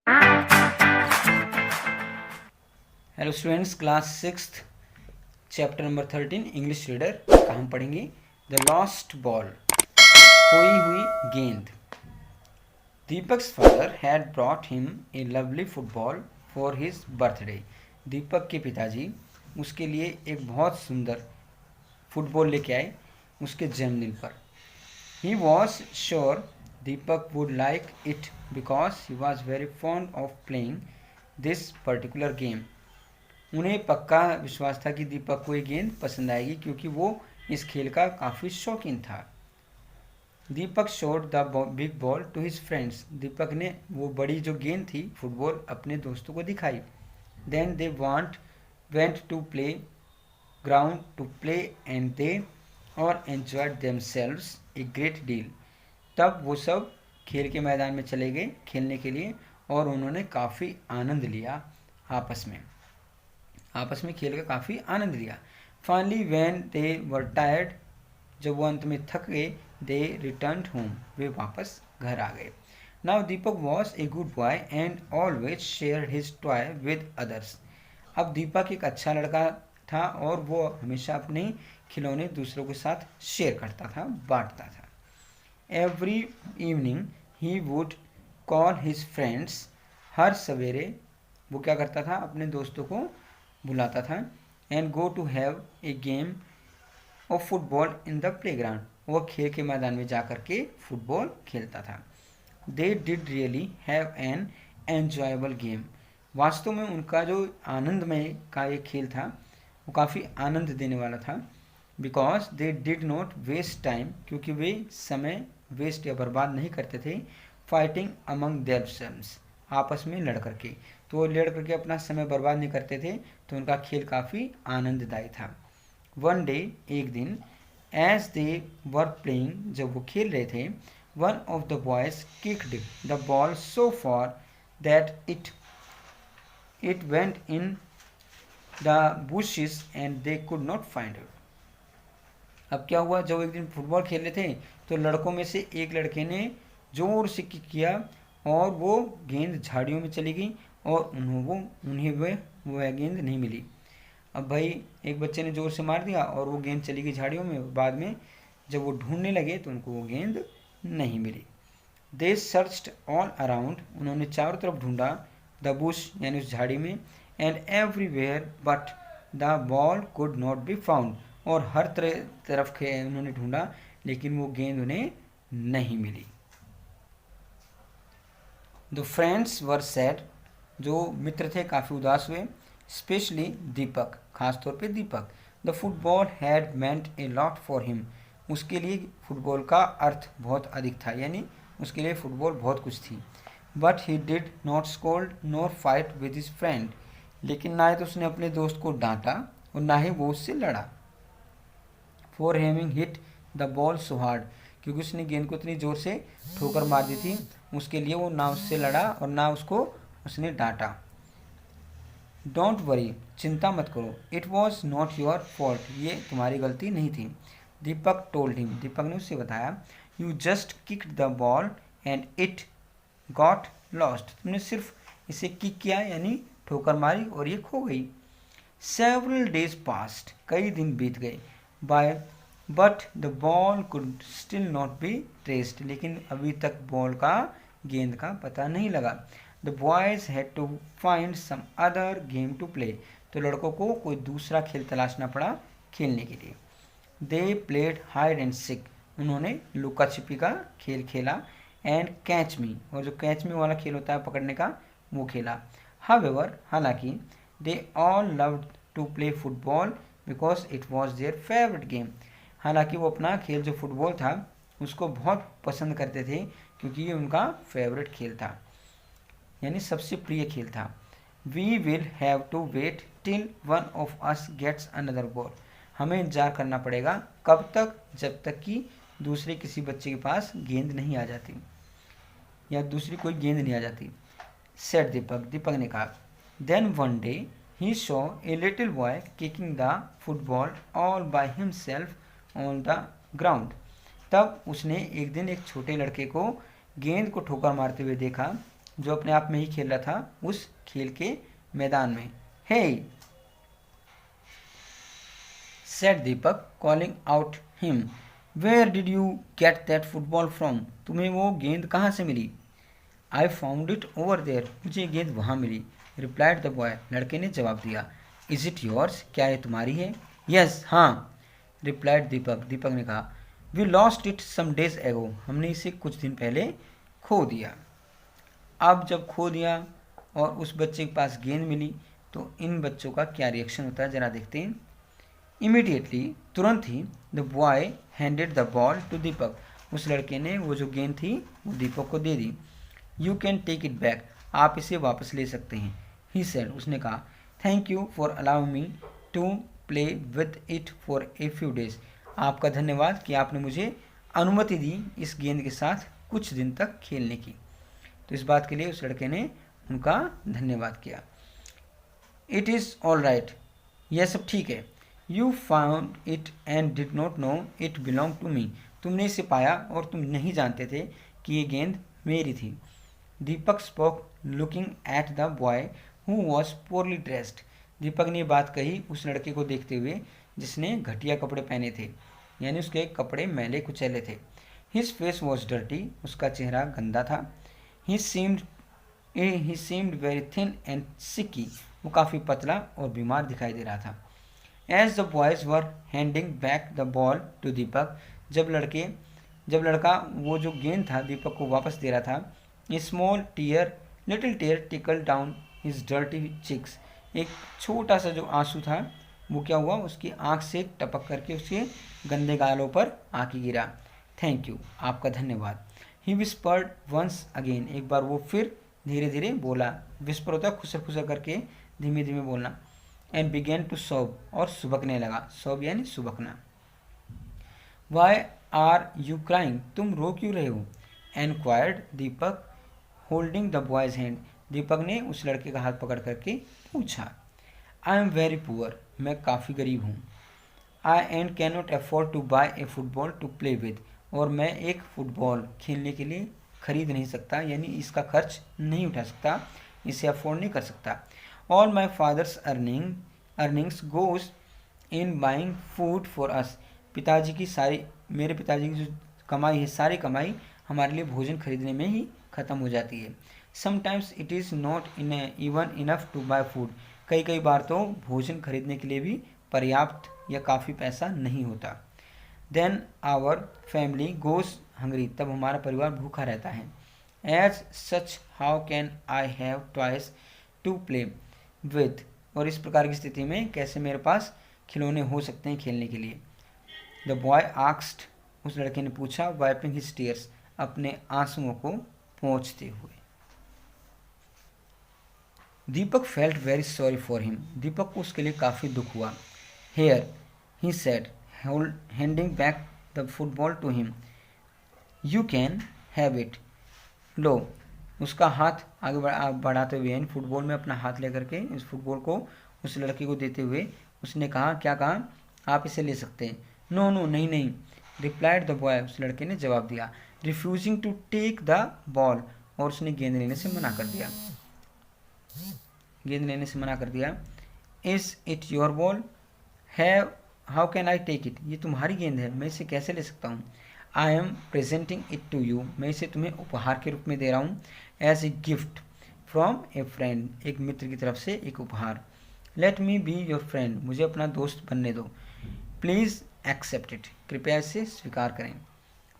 Hello students, class 6th chapter number 13 English reader का हम पढ़ेंगे द लॉस्ट बॉल, खोई हुई गेंद। Deepak's father had brought him a lovely football for his birthday. Deepak के पिताजी उसके लिए एक बहुत सुंदर फुटबॉल लेके आए उसके जन्मदिन पर। He was sure Deepak would like it because he was very fond of playing this particular game. उन्हें पक्का विश्वास था कि दीपक को ये गेंद पसंद आएगी क्योंकि वो इस खेल का काफ़ी शौकीन था। Deepak showed the big ball to his friends. Deepak ने वो बड़ी जो गेंद थी फुटबॉल अपने दोस्तों को दिखाई। Then they went to playground to play and they all enjoyed themselves a great deal. तब वो सब खेल के मैदान में चले गए खेलने के लिए और उन्होंने काफ़ी आनंद लिया। आपस में खेल का काफ़ी आनंद लिया। Finally when they were tired, जब वो अंत में थक गए, दे रिटर्न्ड होम, वे वापस घर आ गए। Now Deepak was a good boy and always share his toy with others. अब दीपक एक अच्छा लड़का था और वो हमेशा अपने खिलौने दूसरों के साथ शेयर करता था, बांटता था। Every evening he would call his friends. हर सवेरे वो क्या करता था, अपने दोस्तों को बुलाता था। And go to have a game of football in the playground. वो खेल के मैदान में जा कर के फुटबॉल खेलता था। They did really have an enjoyable game. वास्तव में उनका जो आनंदमय का ये खेल था वो काफ़ी आनंद देने वाला था। Because they did not waste time, क्योंकि वे समय वेस्ट या बर्बाद नहीं करते थे। फाइटिंग अमंग देमसेल्व्स, आपस में लड़ करके, तो वो लड़ करके अपना समय बर्बाद नहीं करते थे, तो उनका खेल काफ़ी आनंददायी था। वन डे, एक दिन, एज दे वर प्लेइंग, जब वो खेल रहे थे, one of the boys kicked the ball so for that it went in the bushes and they could not find it. अब क्या हुआ, जब एक दिन फुटबॉल खेल रहे थे तो लड़कों में से एक लड़के ने जोर से किक किया और वो गेंद झाड़ियों में चली गई और उन्हें वह गेंद नहीं मिली। अब भाई एक बच्चे ने जोर से मार दिया और वो गेंद चली गई झाड़ियों में। बाद में जब वो ढूंढने लगे तो उनको वो गेंद नहीं मिली। दे सर्च्ड ऑल अराउंड, उन्होंने चारों तरफ ढूंढा, द बुश यानी उस झाड़ी में, and everywhere but the ball could not be found, और हर तरफ उन्होंने ढूंढा लेकिन वो गेंद उन्हें नहीं मिली। द फ्रेंड्स वर सैड, जो मित्र थे काफ़ी उदास हुए। स्पेशली दीपक, खासतौर पे दीपक। The football had meant a lot for him, उसके लिए फुटबॉल का अर्थ बहुत अधिक था, यानी उसके लिए फुटबॉल बहुत कुछ थी। But he did not scold nor fight with his friend, लेकिन ना ही तो उसने अपने दोस्त को डांटा और ना ही वो उससे लड़ा। For having hit the ball so hard, क्योंकि उसने गेंद को इतनी ज़ोर से ठोकर मार दी थी, उसके लिए वो ना उससे लड़ा और ना उसको उसने डांटा। डोंट वरी, चिंता मत करो, it was not your fault, ये तुम्हारी गलती नहीं थी। दीपक टोल्ड हिम, दीपक ने उससे बताया, you just kicked the ball and it got lost, तुमने सिर्फ इसे किक किया यानी ठोकर मारी और ये खो गई। सेवरल डेज पास्ट, कई दिन बीत गए। By but the ball could still not be traced, लेकिन अभी तक बॉल का, गेंद का पता नहीं लगा। The boys had to find some other game to play, तो लड़कों को कोई दूसरा खेल तलाशना पड़ा खेलने के लिए। दे प्लेड हाइड एंड सिक, उन्होंने लुका छिपी का खेल खेला। एंड कैच मी, और जो कैच मी वाला खेल होता है पकड़ने का, वो खेला। हावेवर, हालांकि, they all loved to play football because it was their favourite game, हालांकि वो अपना खेल जो फुटबॉल था उसको बहुत पसंद करते थे क्योंकि ये उनका फेवरेट खेल था, यानी सबसे प्रिय खेल था। We will have to wait till one of us gets another ball, हमें इंतजार करना पड़ेगा, कब तक, जब तक कि दूसरे किसी बच्चे के पास गेंद नहीं आ जाती या दूसरी कोई गेंद नहीं आ जाती। सेड दीपक, दीपक ने कहा। Then one day he saw a little boy kicking the football all by himself on the ground, तब उसने एक दिन एक छोटे लड़के को गेंद को ठोकर मारते हुए देखा जो अपने आप में ही खेल रहा था उस खेल के मैदान में। He said Deepak calling out him, where did you get that football from, तुम्हें वो गेंद कहाँ से मिली। I found it over there, मुझे गेंद वहाँ मिली। रिप्लाइड द बॉय, लड़के ने जवाब दिया। इज इट योर्स, क्या ये तुम्हारी है। यस, हाँ। रिप्लाइड दीपक, दीपक ने कहा। We lost it some days ago, हमने इसे कुछ दिन पहले खो दिया। अब जब खो दिया और उस बच्चे के पास गेंद मिली तो इन बच्चों का क्या रिएक्शन होता है जरा देखते हैं। इमीडिएटली, तुरंत ही, the boy handed the ball to Deepak, उस लड़के ने वो जो गेंद थी वो दीपक को दे दी। You can take it back, आप इसे वापस ले सकते हैं। ही सेड, उसने कहा। Thank you for allowing me to play with it for a few days, आपका धन्यवाद कि आपने मुझे अनुमति दी इस गेंद के साथ कुछ दिन तक खेलने की। तो इस बात के लिए उस लड़के ने उनका धन्यवाद किया। इट इज़ ऑल राइट, यह सब ठीक है। You found it and did not know it belong to me, तुमने इसे पाया और तुम नहीं जानते थे कि ये गेंद मेरी थी। Deepak spoke looking at the boy who was poorly dressed, Deepak ने बात कही उस लड़के को देखते हुए जिसने घटिया कपड़े पहने थे, यानी उसके कपड़े मैले कुचैले थे। हिज फेस वॉज डर्टी, उसका चेहरा गंदा था। ही सीम्ड वेरी थिन एंड सिकी, वो काफ़ी पतला और बीमार दिखाई दे रहा था। As the boys were handing back the ball to Deepak, जब लड़का वो जो गेंद था दीपक को वापस दे रहा था, little tear tickle down his dirty cheeks, एक छोटा सा जो आंसू था वो क्या हुआ, उसकी आंख से टपक करके उसके गंदे गालों पर आके गिरा। थैंक यू, आपका धन्यवाद। ही विस्पर्ड वंस अगेन, एक बार वो फिर धीरे धीरे बोला। विस्पर होता है खुसर खुसर करके धीमे धीमे बोलना। एंड बिगेन टू सोब, और सुबकने लगा। सोब यानी सुबकना। वाई आर यू क्राइंग, तुम रो क्यों रहे हो। एनक्वायर्ड दीपक होल्डिंग द बॉयज हैंड, दीपक ने उस लड़के का हाथ पकड़ करके पूछा। आई एम वेरी पुअर, मैं काफ़ी गरीब हूँ। I and can not afford to buy a football to play with, और मैं एक फुटबॉल खेलने के लिए खरीद नहीं सकता, यानी इसका खर्च नहीं उठा सकता, इसे अफोर्ड नहीं कर सकता। All my father's earnings goes in buying food for us, मेरे पिताजी की जो कमाई है, सारी कमाई हमारे लिए भोजन खरीदने में ही ख़त्म हो जाती है। Sometimes it is not even enough to buy food, कई बार तो भोजन खरीदने के लिए भी पर्याप्त या काफ़ी पैसा नहीं होता। Then our family goes hungry, तब हमारा परिवार भूखा रहता है। As such how can I have toys to play with, और इस प्रकार की स्थिति में कैसे मेरे पास खिलौने हो सकते हैं खेलने के लिए। द बॉय आस्क्ड, उस लड़के ने पूछा। वाइपिंग हिज टीयर्स, अपने आंसुओं को पोंछते हुए। Deepak felt very sorry for him, Deepak को उसके लिए काफ़ी दुख हुआ। Here he said handing back the football to him, you can have it. लो, उसका हाथ आगे बढ़ाते हुए, यानी फुटबॉल में अपना हाथ लेकर के इस फुटबॉल को उस लड़के को देते हुए उसने कहा, क्या कहा, आप इसे ले सकते हैं। नो नो, नहीं नहीं। रिप्लाइड द बॉय, उस लड़के ने जवाब दिया। Refusing to take the ball, और उसने गेंद लेने से मना कर दिया। Is it your ball, have how can I take it, ये तुम्हारी गेंद है, मैं इसे कैसे ले सकता हूँ। I am presenting it to you, मैं इसे तुम्हें उपहार के रूप में दे रहा हूँ। As a gift from a friend, एक मित्र की तरफ से एक उपहार। Let me be your friend, मुझे अपना दोस्त बनने दो। प्लीज़ एक्सेप्ट इट, कृपया इसे स्वीकार करें।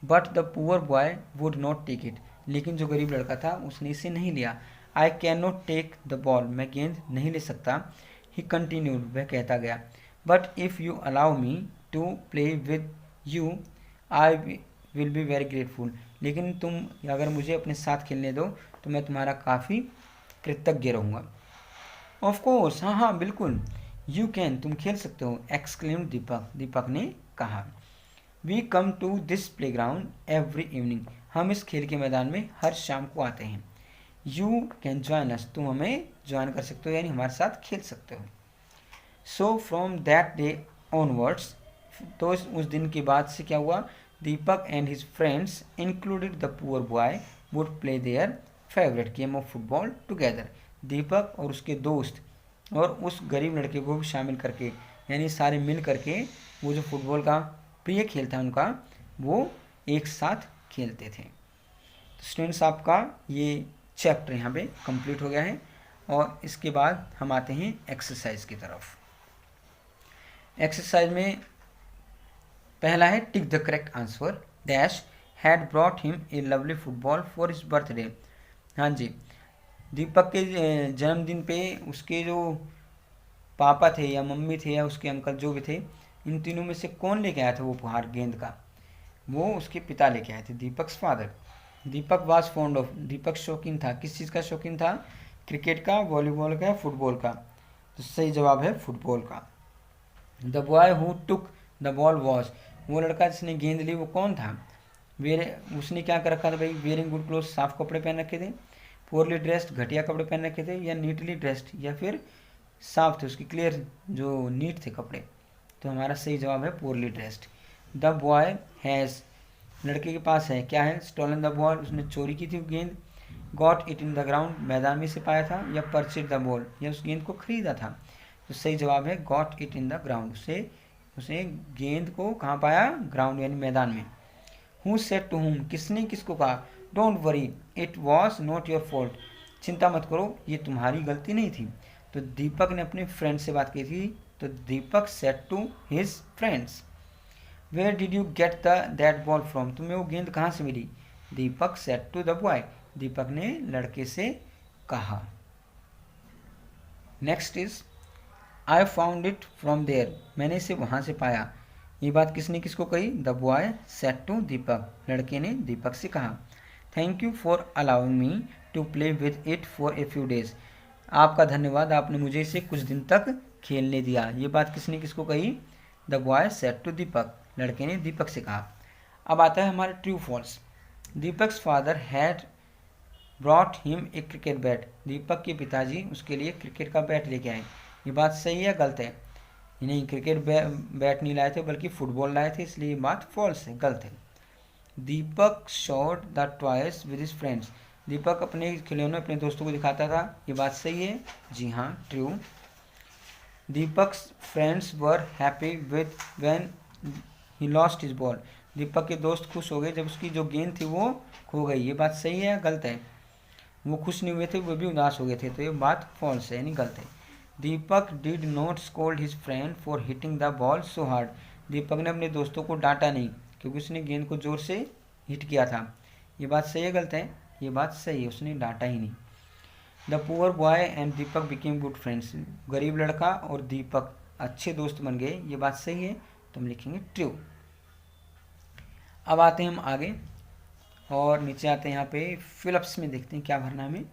But the poor boy would not take it, लेकिन जो गरीब लड़का था उसने इसे नहीं लिया। I can not take the ball, मैं गेंद नहीं ले सकता। ही कंटिन्यूड, वह कहता गया। But if you allow me to play with you I will be very grateful, लेकिन तुम अगर मुझे अपने साथ खेलने दो तो मैं तुम्हारा काफ़ी कृतज्ञ रहूँगा। ऑफ कोर्स, हाँ हाँ बिल्कुल। यू कैन, तुम खेल सकते हो। एक्सक्लेम्ड दीपक, दीपक ने कहा। We come to this play ground every evening, हम इस खेल के मैदान में हर शाम को आते हैं। यू कैन ज्वाइन अस, तुम हमें ज्वाइन कर सकते हो, यानी हमारे साथ खेल सकते हो। So from that day onwards, तो उस दिन के बाद से क्या हुआ, Deepak and his friends included the poor boy would play their favourite game of football together. Deepak और उसके दोस्त और उस गरीब लड़के को भी शामिल करके, यानी सारे मिल करके वो जो फुटबॉल का प्रिय खेल था उनका, वो एक साथ खेलते थे। तो स्टूडेंट्स, आपका ये चैप्टर यहाँ पे कंप्लीट हो गया है और इसके बाद हम आते हैं एक्सरसाइज की तरफ। एक्सरसाइज में पहला है tick the correct answer. Dash had brought him a lovely football for his birthday. हाँ जी, दीपक के जन्मदिन पे उसके जो पापा थे या मम्मी थे या उसके अंकल जो भी थे, इन तीनों में से कौन लेके आया था वो उपहार गेंद का? वो उसके पिता लेके आए थे, Deepak's father. Deepak was fond of, Deepak शौकीन था, किस चीज़ का शौकीन था? क्रिकेट का, वॉलीबॉल का, फुटबॉल का? तो सही जवाब है फुटबॉल का। The boy who took the ball was, वो लड़का जिसने गेंद ली वो कौन था? उसने क्या कर रखा था भाई? वेयरिंग गुड क्लोथ, साफ कपड़े पहन रखे थे। पोरली ड्रेस्ड, घटिया कपड़े पहन रखे थे। या नीटली ड्रेस्ड, या फिर साफ थे, उसकी क्लियर जो नीट थे कपड़े। तो हमारा सही जवाब है poorly dressed. The boy has, लड़के के पास है, क्या है? स्टॉलन द बॉल, उसने चोरी की थी गेंद। Got it in the ground, मैदान में से पाया था। या परचेज द बॉल, या उस गेंद को खरीदा था। तो सही जवाब है got it in the ground, उसे गेंद को कहाँ पाया? ग्राउंड यानी मैदान में। हु सेड टू हुम, किसने किसको कहा? Don't worry it was not your fault, चिंता मत करो ये तुम्हारी गलती नहीं थी। तो दीपक ने अपने फ्रेंड से बात की थी, तो Deepak said to his friends. Where did you get that ball from, तुम्हें वो गेंद कहाँ से मिली? Deepak said to the boy, Deepak ने लड़के से कहा। Next is I found it from there, मैंने इसे वहाँ से पाया। ये बात किसने किसको कही? The boy said to Deepak, लड़के ने दीपक से कहा। Thank you for allowing me to play with it for a few days, आपका धन्यवाद, आपने मुझे इसे कुछ दिन तक खेलने दिया। ये बात किसने किसको कही? The boy said to Deepak, लड़के ने दीपक से कहा। अब आता है हमारा true false. Deepak's father had brought him a cricket bat, Deepak के पिताजी उसके लिए क्रिकेट का बैट लेके आए। ये बात सही है गलत है? नहीं, क्रिकेट बैट नहीं लाए थे बल्कि फुटबॉल लाए थे, इसलिए ये बात फॉल्स है, गलत है। Deepak shot the toys with his friends, Deepak अपने खिलौने अपने दोस्तों को दिखाता था। ये बात सही है? जी हाँ, true. Deepak's friends were happy with when he lost his ball, Deepak के दोस्त खुश हो गए जब उसकी जो गेंद थी वो खो गई। ये बात सही है या गलत है? वो खुश नहीं हुए थे, वो भी उदास हो गए थे, तो ये बात फॉल्स है, यानी गलत है। Deepak did not scold his friend for hitting the ball so hard, Deepak ने अपने दोस्तों को डांटा नहीं क्योंकि उसने गेंद को जोर से हिट किया था। ये बात सही है गलत है? ये बात सही है, उसने डांटा ही नहीं। The poor boy and Deepak became good friends, गरीब लड़का और दीपक अच्छे दोस्त बन गए। ये बात सही है, तो हम लिखेंगे ट्रू। अब आते हैं हम आगे और नीचे आते हैं यहाँ पे फिलअप्स में, देखते हैं क्या भरना है हमें।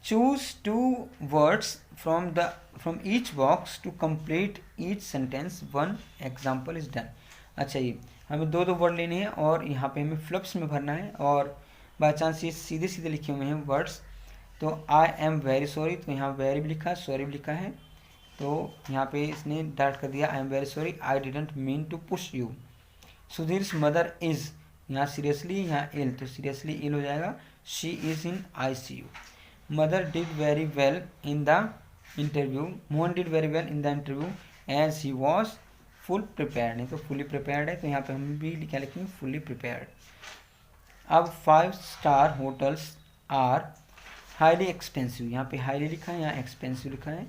Choose 2 words from each box to complete each sentence, 1 example is done। अच्छा, ये हमें 2 वर्ड लेने हैं और यहाँ पे हमें फ्लप्स में भरना है, और बाई चांस ये सीधे सीधे लिखे हुए हैं वर्ड्स। तो आई एम वेरी सॉरी, तो यहाँ वेरी भी लिखा है, सॉरी भी लिखा है, तो यहाँ पे इसने डायरेक्ट कर दिया I am very sorry, I didn't mean to push you. Sudhir's mother is, यहाँ सीरियसली, यहाँ इल, तो सीरियसली इल हो जाएगा। She is in ICU। Mother did very well in the interview, Mohan did very well in the interview as he was full prepared, नहीं तो fully prepared है, तो यहाँ पे हम भी क्या लिखेंगे? Fully prepared. अब 5 star hotels are highly expensive, यहाँ पे हाईली लिखा है, यहाँ एक्सपेंसिव लिखा है,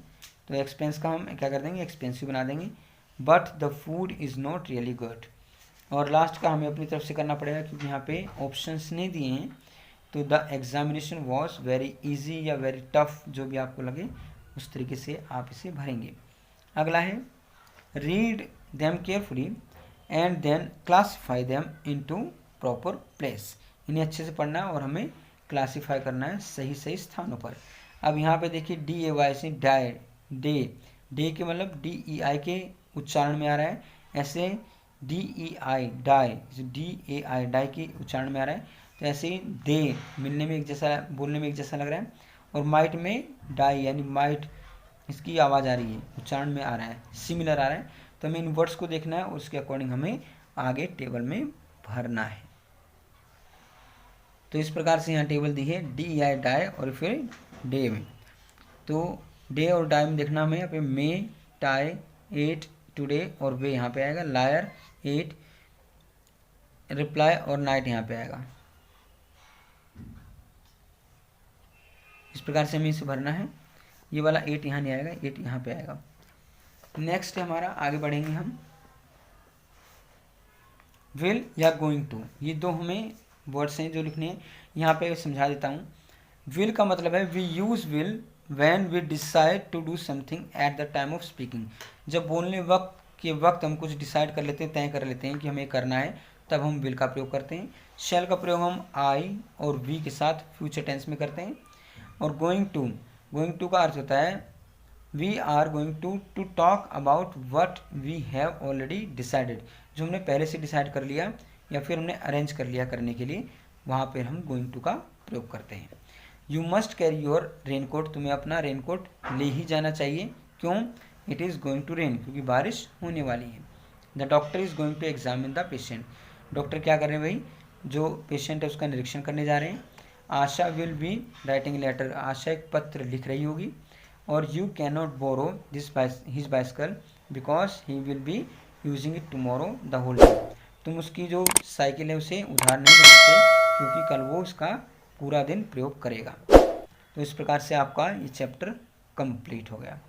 तो एक्सपेंस का हम क्या कर देंगे? एक्सपेंसिव बना देंगे। But the food is not really good, और लास्ट का हमें अपनी तरफ से करना पड़ेगा क्योंकि यहाँ पे ऑप्शंस नहीं दिए हैं। तो the examination was very easy या वेरी टफ, जो भी आपको लगे उस तरीके से आप इसे भरेंगे। अगला है read them carefully and then classify them into proper place, इन्हें अच्छे से पढ़ना है और हमें क्लासीफाई करना है सही सही स्थानों पर। अब यहाँ पे देखिए DAY से डाई, डे के मतलब DEI के उच्चारण में आ रहा है, ऐसे DEI डाई, DAI डाई के उच्चारण में आ रहा है, तो ऐसे ही दे मिलने में एक जैसा, बोलने में एक जैसा लग रहा है, और माइट में डाई यानी माइट, इसकी आवाज़ आ रही है, उच्चारण में आ रहा है, सिमिलर आ रहा है। तो हमें इन वर्ड्स को देखना है और उसके अकॉर्डिंग हमें आगे टेबल में भरना है। तो इस प्रकार से यहाँ टेबल दी है डी या डाई और फिर डे में। तो डे और डाई में देखना हमें यहाँ पे मे टाई एट टुडे और वे यहाँ पे आएगा, लायर एट, रिप्लाई और नाइट यहाँ पे आएगा। इस प्रकार से हमें इसे भरना है। ये वाला 8 यहाँ नहीं आएगा, 8 यहाँ पे आएगा। नेक्स्ट है हमारा, आगे बढ़ेंगे हम, विल या गोइंग टू, ये दो हमें वर्ड्स हैं जो लिखने हैं। यहाँ पे समझा देता हूँ। विल का मतलब है we use will when we decide to do something at the time of speaking. जब बोलने वक्त के वक्त हम कुछ डिसाइड कर लेते हैं, तय कर लेते हैं कि हमें करना है, तब हम विल का प्रयोग करते हैं। शैल का प्रयोग हम आई और वी के साथ फ्यूचर टेंस में करते हैं। और गोइंग टू का अर्थ होता है we are going to talk about what we have already decided. जो हमने पहले से डिसाइड कर लिया या फिर हमने अरेंज कर लिया करने के लिए, वहाँ पर हम गोइंग टू का प्रयोग करते हैं। You must carry your raincoat, तुम्हें अपना रेनकोट ले ही जाना चाहिए। क्यों? It is going to rain, क्योंकि बारिश होने वाली है। The doctor is going to examine the patient, doctor क्या कर रहे हैं भाई, जो पेशेंट है उसका निरीक्षण करने जा रहे हैं। Asha will be writing letter, Asha एक पत्र लिख रही होगी। और you can not borrow his bicycle because he will be using it tomorrow the whole day, तुम उसकी जो साइकिल है उसे उधार नहीं ले सकते क्योंकि कल वो उसका पूरा दिन प्रयोग करेगा। तो इस प्रकार से आपका ये चैप्टर कंप्लीट हो गया।